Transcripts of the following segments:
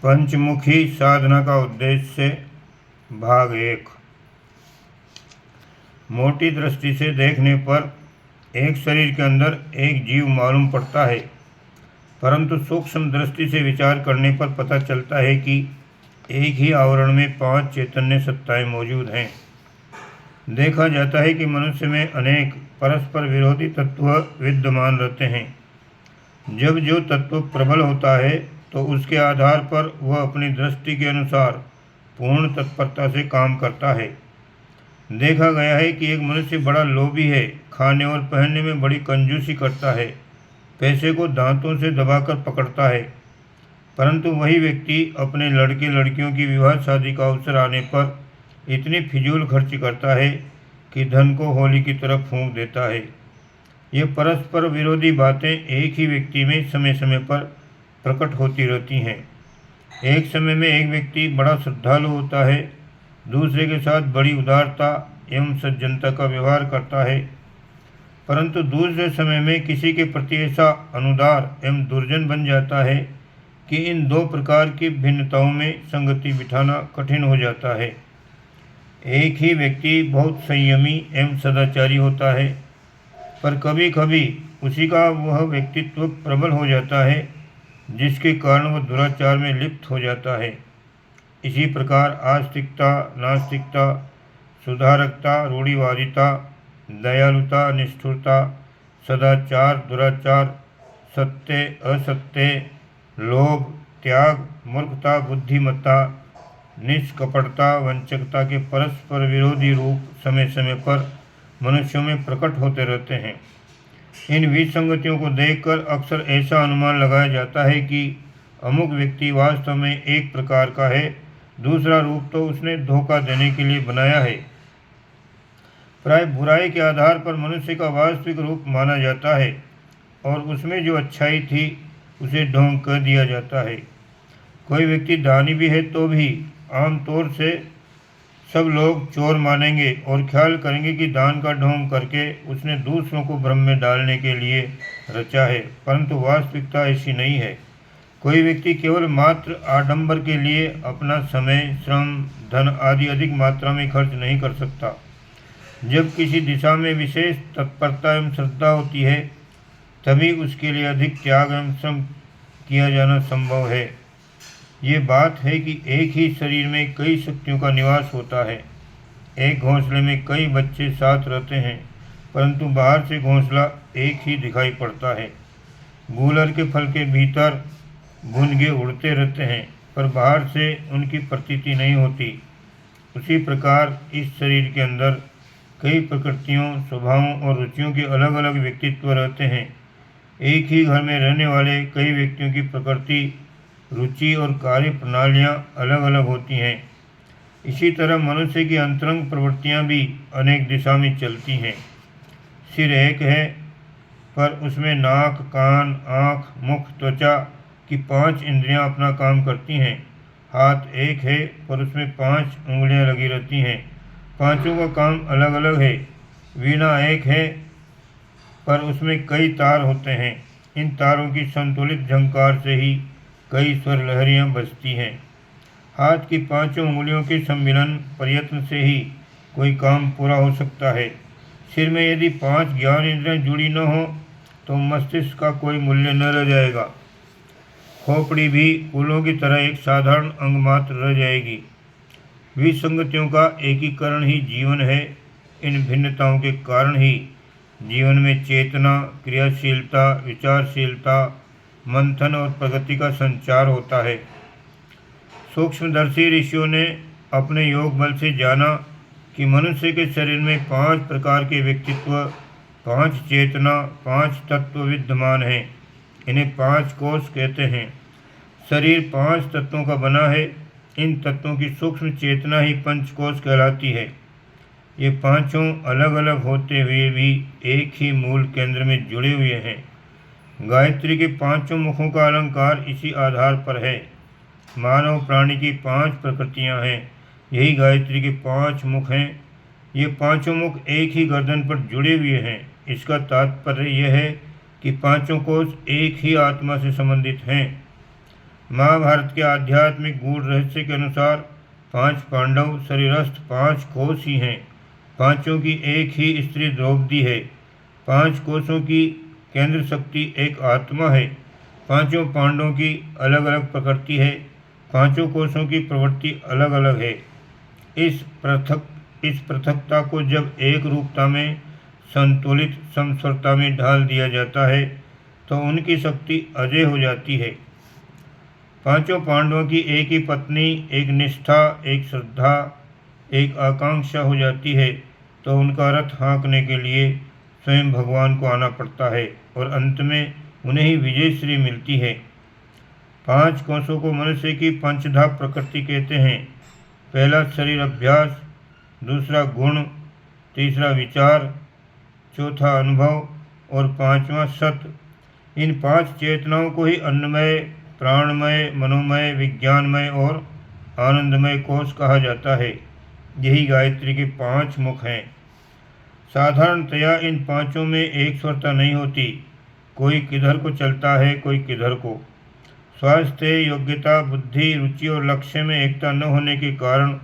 पंचमुखी साधना का उद्देश्य भाग 1। मोटी दृष्टि से देखने पर एक शरीर के अंदर एक जीव मालूम पड़ता है, परंतु सूक्ष्म दृष्टि से विचार करने पर पता चलता है कि एक ही आवरण में 5 चैतन्य सत्ताएं मौजूद हैं। देखा जाता है कि मनुष्य में अनेक परस्पर विरोधी तत्व विद्यमान रहते हैं। जब जो तत्व प्रबल होता है तो उसके आधार पर वह अपनी दृष्टि के अनुसार पूर्ण तत्परता से काम करता है। देखा गया है कि एक मनुष्य बड़ा लोभी है, खाने और पहनने में बड़ी कंजूसी करता है, पैसे को दांतों से दबाकर पकड़ता है, परंतु वही व्यक्ति अपने लड़के लड़कियों की विवाह शादी का अवसर आने पर इतनी फिजूल खर्च करता है कि धन को होली की तरफ फूंक देता है। ये परस्पर विरोधी बातें एक ही व्यक्ति में समय समय पर प्रकट होती रहती हैं। एक समय में एक व्यक्ति बड़ा श्रद्धालु होता है, दूसरे के साथ बड़ी उदारता एवं सज्जनता का व्यवहार करता है, परंतु दूसरे समय में किसी के प्रति ऐसा अनुदार एवं दुर्जन बन जाता है कि इन दो प्रकार की भिन्नताओं में संगति बिठाना कठिन हो जाता है। एक ही व्यक्ति बहुत संयमी एवं सदाचारी होता है, पर कभी कभी उसी का वह व्यक्तित्व प्रबल हो जाता है जिसके कारण वह दुराचार में लिप्त हो जाता है। इसी प्रकार आस्तिकता, नास्तिकता, सुधारकता, रूढ़िवादिता, दयालुता, निष्ठुरता, सदाचार, दुराचार, सत्य, असत्य, लोभ, त्याग, मूर्खता, बुद्धिमत्ता, निष्कपटता, वंचकता के परस्पर विरोधी रूप समय समय पर मनुष्यों में प्रकट होते रहते हैं। इन विसंगतियों को देखकर अक्सर ऐसा अनुमान लगाया जाता है कि अमुक व्यक्ति वास्तव में एक प्रकार का है, दूसरा रूप तो उसने धोखा देने के लिए बनाया है। प्राय बुराई के आधार पर मनुष्य का वास्तविक रूप माना जाता है और उसमें जो अच्छाई थी उसे ढोंग कर दिया जाता है। कोई व्यक्ति दानी भी है तो भी आमतौर से सब लोग चोर मानेंगे और ख्याल करेंगे कि दान का ढोंग करके उसने दूसरों को भ्रम में डालने के लिए रचा है, परंतु वास्तविकता ऐसी नहीं है। कोई व्यक्ति केवल मात्र आडंबर के लिए अपना समय, श्रम, धन आदि अधिक मात्रा में खर्च नहीं कर सकता। जब किसी दिशा में विशेष तत्परता एवं श्रद्धा होती है तभी उसके लिए अधिक त्याग एवं श्रम किया जाना संभव है। ये बात है कि एक ही शरीर में कई शक्तियों का निवास होता है। एक घोंसले में कई बच्चे साथ रहते हैं, परंतु बाहर से घोंसला एक ही दिखाई पड़ता है। गूलर के फल के भीतर भुनगे उड़ते रहते हैं, पर बाहर से उनकी प्रतीति नहीं होती। उसी प्रकार इस शरीर के अंदर कई प्रकृतियों, स्वभावों और रुचियों के अलग अलग व्यक्तित्व रहते हैं। एक ही घर में रहने वाले कई व्यक्तियों की प्रकृति, रुचि और कार्य प्रणालियाँ अलग अलग होती हैं। इसी तरह मनुष्य की अंतरंग प्रवृत्तियाँ भी अनेक दिशा में चलती हैं। सिर एक है पर उसमें नाक, कान, आँख, मुख, त्वचा की 5 इंद्रियाँ अपना काम करती हैं। हाथ एक है पर उसमें 5 उंगलियाँ लगी रहती हैं, पांचों का काम अलग अलग है। वीणा एक है पर उसमें कई तार होते हैं, इन तारों की संतुलित झंकार से ही कई स्वर लहरियाँ बजती हैं। हाथ की 5 उंगलियों के सम्मिलन प्रयत्न से ही कोई काम पूरा हो सकता है। सिर में यदि 5 ज्ञान इंद्रियाँ जुड़ी न हो तो मस्तिष्क का कोई मूल्य न रह जाएगा। खोपड़ी भी फूलों की तरह एक साधारण अंग मात्र रह जाएगी। विसंगतियों का एकीकरण ही जीवन है। इन भिन्नताओं के कारण ही जीवन में चेतना, क्रियाशीलता, विचारशीलता, मंथन और प्रगति का संचार होता है। सूक्ष्मदर्शी ऋषियों ने अपने योग बल से जाना कि मनुष्य के शरीर में 5 प्रकार के व्यक्तित्व, 5 चेतना, 5 तत्व विद्यमान हैं। इन्हें 5 कोश कहते हैं। शरीर 5 तत्वों का बना है। इन तत्वों की सूक्ष्म चेतना ही पंचकोश कहलाती है। ये पांचों अलग अलग होते हुए भी एक ही मूल केंद्र में जुड़े हुए हैं। गायत्री के 5 मुखों का अलंकार इसी आधार पर है। मानव प्राणी की 5 प्रकृतियां हैं, यही गायत्री के 5 मुख हैं। ये 5 मुख एक ही गर्दन पर जुड़े हुए हैं। इसका तात्पर्य यह है कि 5 कोश एक ही आत्मा से संबंधित हैं। महाभारत के आध्यात्मिक गूढ़ रहस्य के अनुसार 5 पांडव शरीरस्थ 5 कोश ही हैं। पांचों की एक ही स्त्री द्रौपदी है। 5 कोशों की केंद्र शक्ति एक आत्मा है। पांचों पांडवों की अलग अलग प्रकृति है। पांचों कोशों की प्रवृत्ति अलग अलग है। इस पृथकता को जब एक रूपता में संतुलित समस्वरता में ढाल दिया जाता है तो उनकी शक्ति अजय हो जाती है। पांचों पांडवों की एक ही पत्नी, एक निष्ठा, एक श्रद्धा, एक आकांक्षा हो जाती है तो उनका रथ हाँकने के लिए स्वयं भगवान को आना पड़ता है और अंत में उन्हें ही विजय श्री मिलती है। 5 कोशों को मनुष्य की पंचधा प्रकृति कहते हैं। पहला शरीर अभ्यास, दूसरा गुण, तीसरा विचार, चौथा अनुभव और पांचवा सत्य। इन 5 चेतनाओं को ही अन्नमय, प्राणमय, मनोमय, विज्ञानमय और आनंदमय कोश कहा जाता है। यही गायत्री के 5 मुख हैं। साधारणतया इन पांचों में एक स्वरता नहीं होती। कोई किधर को चलता है, कोई किधर को। स्वास्थ्य, योग्यता, बुद्धि, रुचि और लक्ष्य में एकता न होने के कारण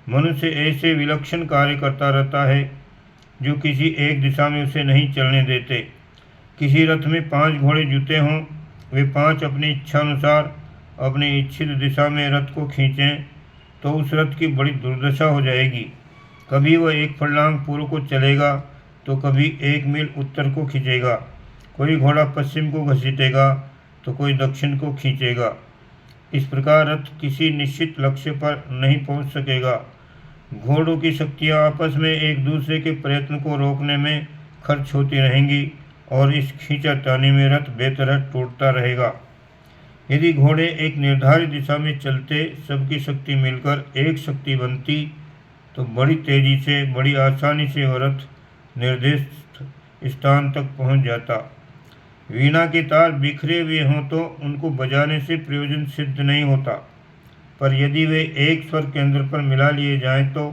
मनुष्य ऐसे विलक्षण कार्य करता रहता है जो किसी एक दिशा में उसे नहीं चलने देते। किसी रथ में 5 घोड़े जुते हों, वे 5 अपनी इच्छा अनुसार अपनी इच्छित दिशा में रथ को खींचें तो उस रथ की बड़ी दुर्दशा हो जाएगी। कभी वह 1 फर्लांग पूर्व को चलेगा तो कभी 1 मील उत्तर को खींचेगा। कोई घोड़ा पश्चिम को घसीटेगा तो कोई दक्षिण को खींचेगा। इस प्रकार रथ किसी निश्चित लक्ष्य पर नहीं पहुंच सकेगा। घोड़ों की शक्तियां आपस में एक दूसरे के प्रयत्न को रोकने में खर्च होती रहेंगी और इस खींचातानी में रथ बेतरह टूटता रहेगा। यदि घोड़े एक निर्धारित दिशा में चलते, सबकी शक्ति मिलकर एक शक्ति बनती तो बड़ी तेजी से, बड़ी आसानी से वह रथ निर्दिष्ट स्थान तक पहुंच जाता। वीणा के तार बिखरे हुए हों तो उनको बजाने से प्रयोजन सिद्ध नहीं होता, पर यदि वे एक स्वर केंद्र पर मिला लिए जाएं तो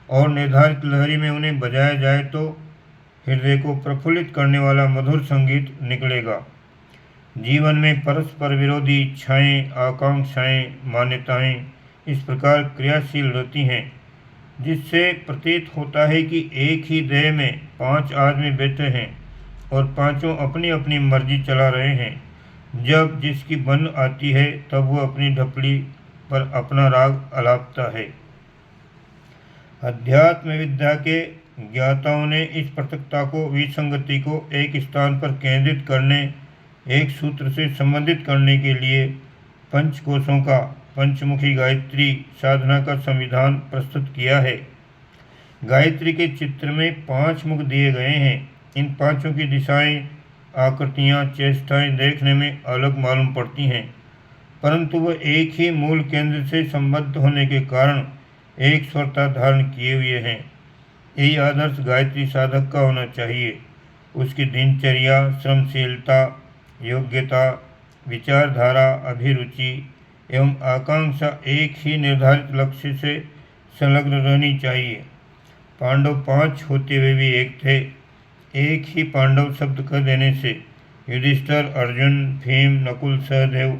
और निर्धारित लहरी में उन्हें बजाया जाए तो हृदय को प्रफुल्लित करने वाला मधुर संगीत निकलेगा। जीवन में परस्पर विरोधी इच्छाएं, आकांक्षाएं, मान्यताएं इस प्रकार क्रियाशील रहती हैं जिससे प्रतीत होता है कि एक ही देह में 5 आदमी बैठे हैं और पांचों अपनी अपनी मर्जी चला रहे हैं। जब जिसकी बन आती है तब वह अपनी ढपली पर अपना राग अलापता है। अध्यात्म विद्या के ज्ञाताओं ने इस पृथकता को, विसंगति को एक स्थान पर केंद्रित करने, एक सूत्र से संबंधित करने के लिए पंचकोशों का, पंचमुखी गायत्री साधना का संविधान प्रस्तुत किया है। गायत्री के चित्र में 5 मुख दिए गए हैं। इन पांचों की दिशाएं, आकृतियां, चेष्टाएं देखने में अलग मालूम पड़ती हैं, परंतु वह एक ही मूल केंद्र से संबद्ध होने के कारण एक स्वरता धारण किए हुए हैं। यही आदर्श गायत्री साधक का होना चाहिए। उसकी दिनचर्या, श्रमशीलता, योग्यता, विचारधारा, अभिरुचि एवं आकांक्षा एक ही निर्धारित लक्ष्य से संलग्न रहनी चाहिए। पांडव 5 होते हुए भी एक थे। एक ही पांडव शब्द कह देने से युधिष्ठिर, अर्जुन, भीम, नकुल, सहदेव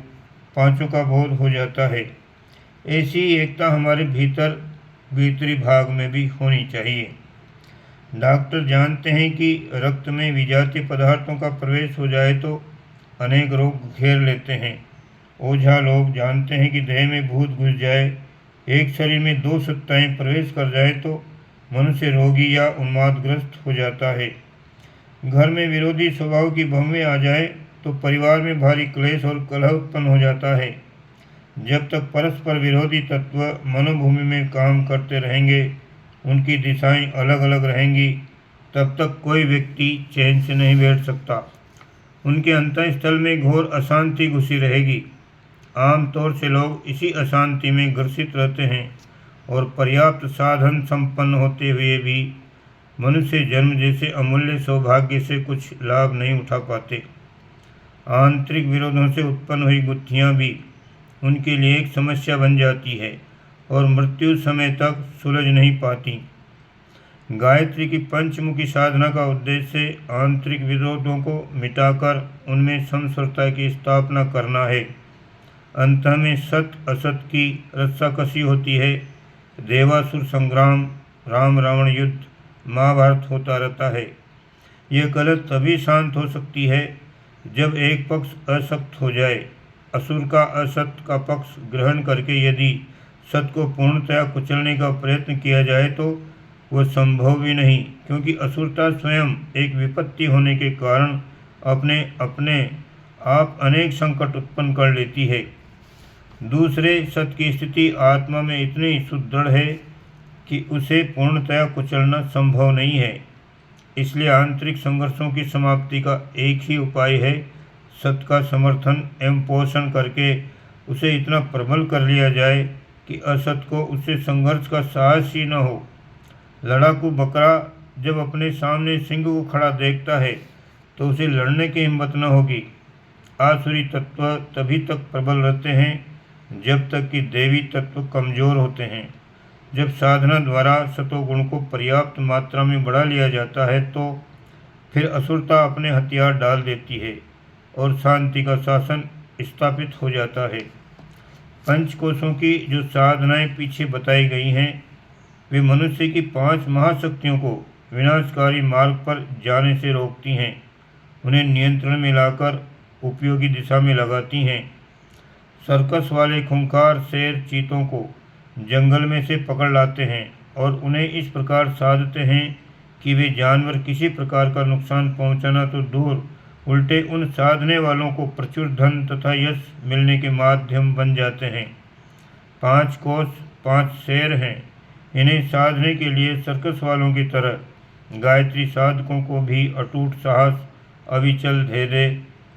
पांचों का बोध हो जाता है। ऐसी एकता हमारे भीतरी भाग में भी होनी चाहिए। डॉक्टर जानते हैं कि रक्त में विजातीय पदार्थों का प्रवेश हो जाए तो अनेक रोग घेर लेते हैं। ओझा लोग जानते हैं कि देह में भूत घुस जाए, एक शरीर में 2 सत्ताएं प्रवेश कर जाए तो मनुष्य रोगी या उन्मादग्रस्त हो जाता है। घर में विरोधी स्वभाव की भवें आ जाए तो परिवार में भारी क्लेश और कलह उत्पन्न हो जाता है। जब तक परस्पर विरोधी तत्व मनोभूमि में काम करते रहेंगे, उनकी दिशाएं अलग अलग रहेंगी, तब तक कोई व्यक्ति चैन से नहीं बैठ सकता। उनके अंतःस्थल में घोर अशांति घुसी रहेगी। आमतौर से लोग इसी अशांति में ग्रसित रहते हैं और पर्याप्त साधन संपन्न होते हुए भी मनुष्य जन्म जैसे अमूल्य सौभाग्य से कुछ लाभ नहीं उठा पाते। आंतरिक विरोधों से उत्पन्न हुई गुत्थियाँ भी उनके लिए एक समस्या बन जाती है और मृत्यु समय तक सुलझ नहीं पाती। गायत्री की पंचमुखी साधना का उद्देश्य आंतरिक विरोधों को मिटाकर उनमें समस्वरता की स्थापना करना है। अंत में सत असत की रस्साकसी होती है। देवासुर संग्राम, राम रावण युद्ध, महाभारत होता रहता है। यह कलह तभी शांत हो सकती है जब एक पक्ष असक्त हो जाए। असुर का असत का पक्ष ग्रहण करके यदि सत को पूर्णतया कुचलने का प्रयत्न किया जाए तो वह संभव भी नहीं, क्योंकि असुरता स्वयं एक विपत्ति होने के कारण अपने अपने आप अनेक संकट उत्पन्न कर लेती है। दूसरे, सत की स्थिति आत्मा में इतनी सुदृढ़ है कि उसे पूर्णतया कुचलना संभव नहीं है। इसलिए आंतरिक संघर्षों की समाप्ति का एक ही उपाय है, सत का समर्थन एवं पोषण करके उसे इतना प्रबल कर लिया जाए कि असत को उससे संघर्ष का साहस ही न हो। लड़ाकू बकरा जब अपने सामने सिंह को खड़ा देखता है तो उसे लड़ने की हिम्मत न होगी। आसुरी तत्व तभी तक प्रबल रहते हैं जब तक कि देवी तत्व कमजोर होते हैं। जब साधना द्वारा सतोगुण को पर्याप्त मात्रा में बढ़ा लिया जाता है तो फिर असुरता अपने हथियार डाल देती है और शांति का शासन स्थापित हो जाता है। पंचकोशों की जो साधनाएं पीछे बताई गई हैं वे मनुष्य की 5 महाशक्तियों को विनाशकारी मार्ग पर जाने से रोकती हैं, उन्हें नियंत्रण में लाकर उपयोगी दिशा में लगाती हैं। सर्कस वाले खूंखार शेर चीतों को जंगल में से पकड़ लाते हैं और उन्हें इस प्रकार साधते हैं कि वे जानवर किसी प्रकार का नुकसान पहुंचाना तो दूर, उल्टे उन साधने वालों को प्रचुर धन तथा यश मिलने के माध्यम बन जाते हैं। 5 कोष 5 शेर हैं। इन्हें साधने के लिए सर्कस वालों की तरह गायत्री साधकों को भी अटूट साहस, अविचल धैर्य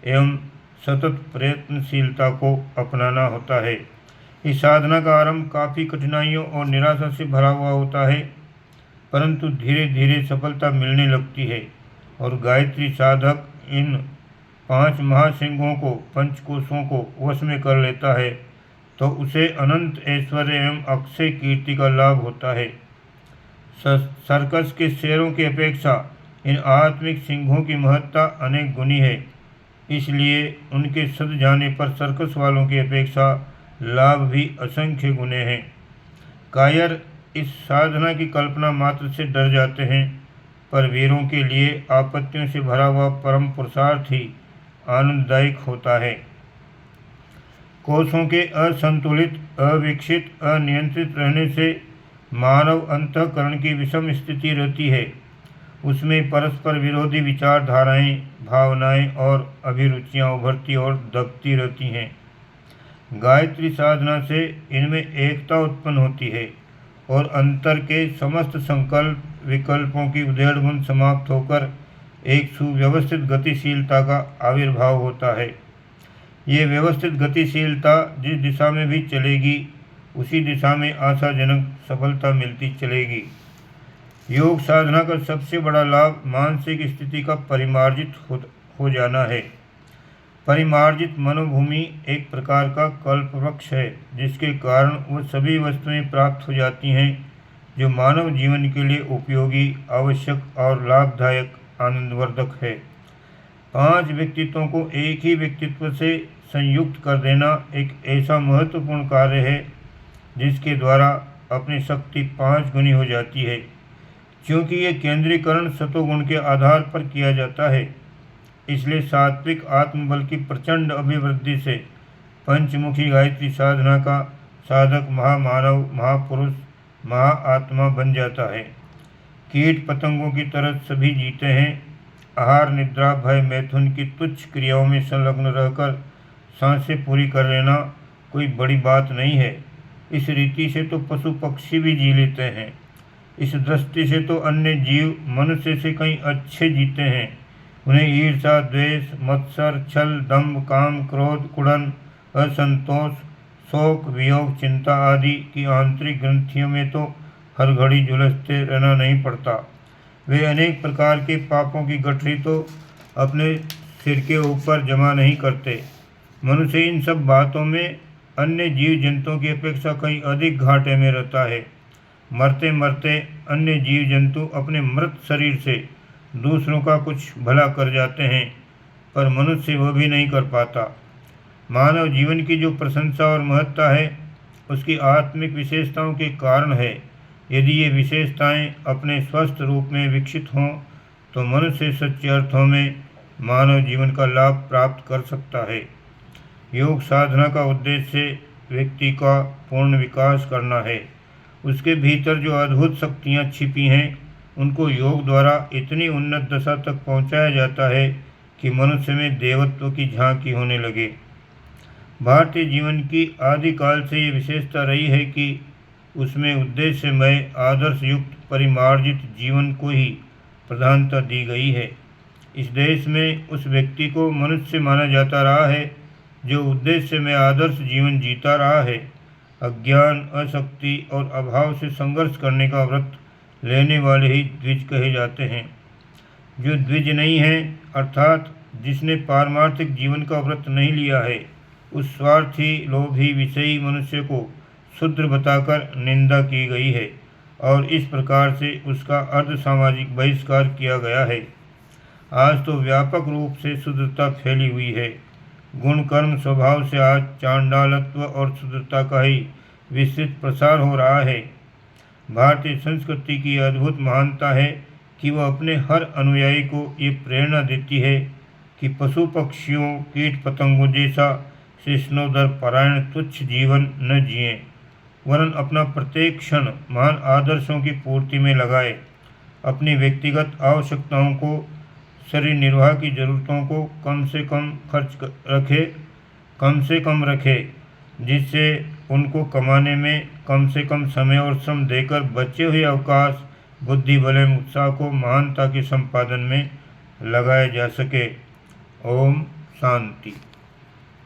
एवं सतत प्रयत्नशीलता को अपनाना होता है। इस साधना का आरंभ काफ़ी कठिनाइयों और निराशा से भरा हुआ होता है, परंतु धीरे धीरे सफलता मिलने लगती है और गायत्री साधक इन 5 महासिंहों को, पंचकोशों को वश में कर लेता है तो उसे अनंत ऐश्वर्य एवं अक्षय कीर्ति का लाभ होता है। सर्कस के शेरों की अपेक्षा इन आत्मिक सिंहों की महत्ता अनेक गुनी है, इसलिए उनके सद जाने पर सर्कस वालों की अपेक्षा लाभ भी असंख्य गुने हैं। कायर इस साधना की कल्पना मात्र से डर जाते हैं, पर वीरों के लिए आपत्तियों से भरा हुआ परम पुरुषार्थ ही आनंददायक होता है। कोशों के असंतुलित, अविकसित, अनियंत्रित रहने से मानव अंतःकरण की विषम स्थिति रहती है। उसमें परस्पर विरोधी विचारधाराएं, भावनाएं और अभिरुचियां उभरती और दबती रहती हैं। गायत्री साधना से इनमें एकता उत्पन्न होती है और अंतर के समस्त संकल्प विकल्पों की उधेड़-बुन समाप्त होकर एक सुव्यवस्थित गतिशीलता का आविर्भाव होता है। ये व्यवस्थित गतिशीलता जिस दिशा में भी चलेगी उसी दिशा में आशाजनक सफलता मिलती चलेगी। योग साधना का सबसे बड़ा लाभ मानसिक स्थिति का परिमार्जित हो जाना है। परिमार्जित मनोभूमि एक प्रकार का कल्पवृक्ष है, जिसके कारण वह सभी वस्तुएं प्राप्त हो जाती हैं जो मानव जीवन के लिए उपयोगी, आवश्यक और लाभदायक, आनंदवर्धक है। 5 व्यक्तित्वों को एक ही व्यक्तित्व से संयुक्त कर देना एक ऐसा महत्वपूर्ण कार्य है जिसके द्वारा अपनी शक्ति 5 गुनी हो जाती है। क्योंकि ये केंद्रीकरण सतोगुण के आधार पर किया जाता है, इसलिए सात्विक आत्मबल की प्रचंड अभिवृद्धि से पंचमुखी गायत्री साधना का साधक महामानव, महापुरुष, महाआत्मा बन जाता है। कीट पतंगों की तरह सभी जीते हैं। आहार, निद्रा, भय, मैथुन की तुच्छ क्रियाओं में संलग्न रहकर सांसें पूरी कर लेना कोई बड़ी बात नहीं है। इस रीति से तो पशु पक्षी भी जी लेते हैं। इस दृष्टि से तो अन्य जीव मनुष्य से कहीं अच्छे जीते हैं। उन्हें ईर्ष्या, द्वेष, मत्सर, छल, दंभ, काम, क्रोध, कुड़न, असंतोष, शोक, वियोग, चिंता आदि की आंतरिक ग्रंथियों में तो हर घड़ी झुलसते रहना नहीं पड़ता। वे अनेक प्रकार के पापों की गठरी तो अपने सिर के ऊपर जमा नहीं करते। मनुष्य इन सब बातों में अन्य जीव जंतुओं की अपेक्षा कहीं अधिक घाटे में रहता है। मरते मरते अन्य जीव जंतु अपने मृत शरीर से दूसरों का कुछ भला कर जाते हैं, पर मनुष्य वह भी नहीं कर पाता। मानव जीवन की जो प्रशंसा और महत्ता है उसकी आत्मिक विशेषताओं के कारण है। यदि ये विशेषताएं अपने स्वस्थ रूप में विकसित हों तो मनुष्य सच्चे अर्थों में मानव जीवन का लाभ प्राप्त कर सकता है। योग साधना का उद्देश्य व्यक्ति का पूर्ण विकास करना है। उसके भीतर जो अद्भुत शक्तियाँ छिपी हैं उनको योग द्वारा इतनी उन्नत दशा तक पहुँचाया जाता है कि मनुष्य में देवत्व की झांकी होने लगे। भारतीय जीवन की आदिकाल से ये विशेषता रही है कि उसमें उद्देश्यमय आदर्श युक्त परिमार्जित जीवन को ही प्रधानता दी गई है। इस देश में उस व्यक्ति को मनुष्य माना जाता रहा है जो उद्देश्य में आदर्श जीवन जीता रहा है। अज्ञान, अशक्ति और अभाव से संघर्ष करने का व्रत लेने वाले ही द्विज कहे जाते हैं। जो द्विज नहीं है अर्थात जिसने पारमार्थिक जीवन का व्रत नहीं लिया है, उस स्वार्थी, लोभी, विषयी मनुष्य को शूद्र बताकर निंदा की गई है और इस प्रकार से उसका अर्ध सामाजिक बहिष्कार किया गया है। आज तो व्यापक रूप से शूद्रता फैली हुई है। गुण कर्म स्वभाव से आज चांडालत्व और शूद्रता का ही विस्तृत प्रसार हो रहा है। भारतीय संस्कृति की अद्भुत महानता है कि वह अपने हर अनुयायी को ये प्रेरणा देती है कि पशु पक्षियों, कीट पतंगों जैसा शिष्णोदर परायण तुच्छ जीवन न जिएं, वरन अपना प्रत्येक क्षण महान आदर्शों की पूर्ति में लगाए। अपनी व्यक्तिगत आवश्यकताओं को, शरीर निर्वाह की ज़रूरतों को कम से कम रखे, जिससे उनको कमाने में कम से कम समय और श्रम देकर बचे हुए अवकाश, बुद्धि, बल एवं उत्साह को महानता के संपादन में लगाया जा सके। ओम शांति।